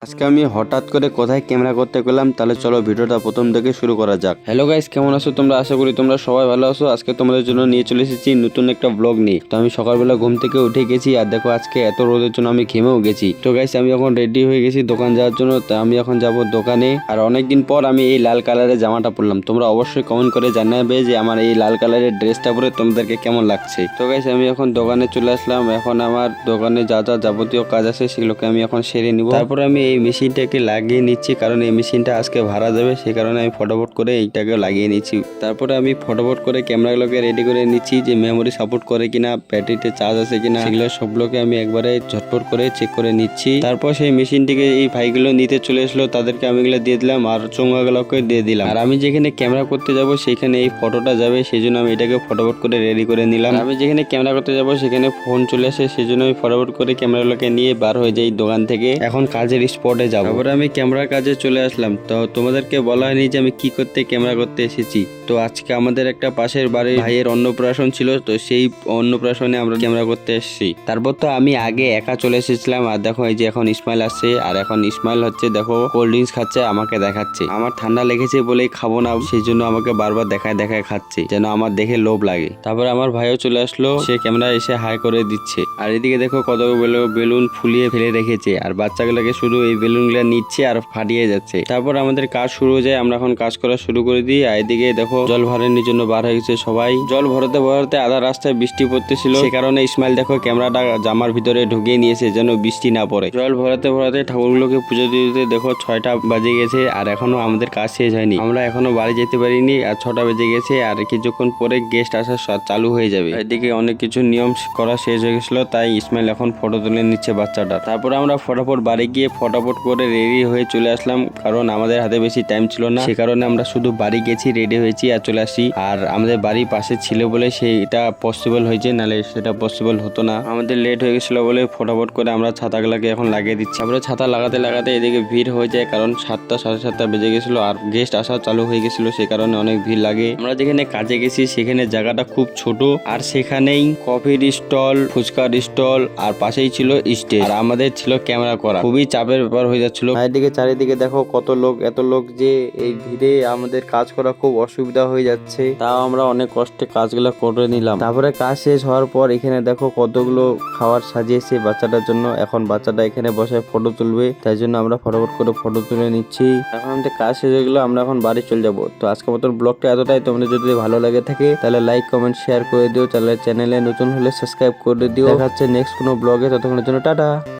আজকে আমি হঠাৎ করে কোথায় ক্যামেরা করতে গেলাম, তাহলে চলো ভিডিওটা প্রথম থেকে শুরু করা যাক। হ্যালো গাইস, কেমন আছো তোমরা? আশা করি তোমরা সবাই ভালো আছো। আজকে তোমাদের জন্য নিয়ে চলে এসেছি নতুন একটা ব্লগ নিয়ে। তো আমি সকালবেলা ঘুম থেকে উঠে গেছি, আর দেখো আজকে এত রোদের জন্য আমি ঘেমেও গেছি। তো গাইস, আমি এখন রেডি হয়ে গেছি দোকান যাওয়ার জন্য। তা আমি এখন যাব দোকানে। আর অনেকদিন পর আমি এই লাল কালারের জামাটা পরলাম। তোমরা অবশ্যই কমেন্ট করে জানাবে যে আমার এই লাল কালারের ড্রেসটা পরে তোমাদেরকে কেমন লাগছে। তো গাইস, আমি এখন দোকানে চলে আসলাম। এখন আমার দোকানে যা যা যাবতীয় কাজ আছে সেগুলোকে আমি এখন সেরে নিব। তারপর আমি এই মেশিনটাকে লাগিয়ে নিচ্ছি, কারণ এই মেশিনটা আজকে ভাড়া যাবে, সেই কারণে আমি ফটাফট করে এইটাকে লাগিয়ে নিচ্ছি। তারপরে আমি ফটাফট করে ক্যামেরাগুলোকে রেডি করে নিচ্ছি যে মেমোরি সাপোর্ট করে কিনা, ব্যাটারিতে চার্জ আছে কিনা, সেগুলো সবগুলোকে আমি একবারে ঝটপট করে চেক করে নিচ্ছি। তারপর সেই মেশিনটিকে এই ভাইগুলো নিতে চলে আসলো, তাদেরকে আমি এগুলো দিয়ে দিলাম আর চোঙাগুলোকে দিয়ে দিলাম। আর আমি যেখানে ক্যামেরা করতে যাব সেখানে এই ফটোটা যাবে, সেই জন্য আমি এটাকে ফটাফট করে রেডি করে নিলাম। আমি যেখানে ক্যামেরা করতে যাব সেখানে ফোন চলে আসে, সেই জন্য আমি ফটাফট করে ক্যামেরাগুলোকে নিয়ে বার হয়ে যাই দোকান থেকে। এখন কাজের স্পটে যাব। তারপরে আমি ক্যামেরার কাজে চলে আসলাম। তো তোমাদেরকে বলা হয়নি যে আমি কি করতে ক্যামেরা করতে এসেছি। তো আজকে আমাদের একটা পাশের বাড়ির ভাইয়ের অন্নপ্রাশন ছিল, তো সেই অন্নপ্রাশনে আমরা ক্যামেরা করতে এসেছি। তারপর তো আমি আগে একা চলে এসেছিলাম, আর দেখো এই যে এখন ইসমাইল আসছে, আর এখন ইসমাইল হচ্ছে দেখো কোল্ড ড্রিঙ্কস খাচ্ছে, আমাকে দেখাচ্ছে। আমার ঠান্ডা লেগেছে বলেই খাবো না, সেই জন্য আমাকে বারবার দেখায় দেখায় খাচ্ছে, যেন আমার দেখে লোভ লাগে। তারপরে আমার ভাইও চলে আসলো, সে ক্যামেরা এসে হাই করে দিচ্ছে। আর এদিকে দেখো কতগুলো বেলুন ফুলিয়ে ফেলে রেখেছে, আর বাচ্চাগুলোকে শুধু এই বেলুনগুলো নিচ্ছে আর ফাটিয়ে যাচ্ছে। তারপর আমাদের কাজ শুরু হয়ে যায়, আমরা এখন কাজ করা শুরু করে দিই। আর এদিকে দেখো জল ভরানোর জন্য বার হয়ে গেছে সবাই। জল ভরাতে ভরাতে আধা রাস্তায় বৃষ্টি পড়তেছিল, সে কারণে ইসমাইল দেখো ক্যামেরাটা জামার ভিতরে ঢুকিয়ে নিয়েছে যেন বৃষ্টি না পড়ে। জল ভরাতে ভরাতে ঠাকুরগুলোকে পুজো দিতে দেখো 6টা বাজে গেছে, আর এখনো আমাদের কাজ শেষ হয়নি। আমরা এখনো বাড়ি যেতে পারিনি, আর 6টা বেজে গেছে, আর কিছুক্ষণ পরে গেস্ট আসা চালু হয়ে যাবে। এদিকে অনেক কিছু নিয়ম করা শেষ হয়ে গেছিল, তাই ইসমাইল এখন ফটো তুলে নিচ্ছে বাচ্চাটা। তারপরে আমরা ফটাফট বাড়ি গিয়ে ফটাফট করে রেডি হয়ে চলে আসলাম, কারণ আমাদের হাতে বেশি টাইম ছিল না, সে কারণে আমরা শুধু বাড়ি গেছি, রেডি হয়েছি আর চলে আসি। আর আমাদের বাড়ির পাশে ছিল বলে সেটা পসিবল হয়েছে, নাহলে সেটা পসিবল হতো না। আমাদের লেট হয়ে গেছিল বলে ফটাফট করে আমরা ছাতাগুলোকে এখন লাগিয়ে দিচ্ছি। তারপরে ছাতা লাগাতে লাগাতে এদিকে ভিড় হয়ে যায়, কারণ 7টা সাড়ে 7টা বেজে গেছিল, আর গেস্ট আসা চালু হয়ে গেছিল, সে কারণে অনেক ভিড় লাগে। আমরা যেখানে কাজে গেছি সেখানে জায়গাটা খুব ছোট, আর সেখানেই কফির স্টল, ফুচকার স্টল, আর পাশেই ছিল স্টেজ, আর আমাদের ছিল ক্যামেরা করা। খুবই চাপের ব্যাপার হয়ে যাচ্ছিল। এদিকে চারিদিকে দেখো কত লোক, এত লোক যে এই ভিড়ে আমাদের কাজ করা খুব অসুবিধা হয়ে যাচ্ছে, তাও আমরা অনেক কষ্টে কাজগুলো করে নিলাম। তারপরে কাজ শেষ হওয়ার পর এখানে দেখো কতগুলো খাবার সাজিয়েছে বাচ্চাটার জন্য। এখন বাচ্চাটা এখানে বসে ফটো তুলবে, তাই জন্য আমরা ফটাফট করে ফটো তুলে নিচ্ছি। এখন আমাদের কাজ শেষ হয়ে গেলো, আমরা এখন বাড়ি চলে যাবো। তো আজকের মতন ব্লগটা এতটাই। তোমাদের যদি ভালো লাগে থাকে তাহলে লাইক কমেন্ট শেয়ার করে দিও, চ্যানেলে নতুন হলে সাবস্ক্রাইব করে দিও। দেখা হচ্ছে নেক্সট কোনো ব্লগে, ততক্ষণের জন্য টাটা।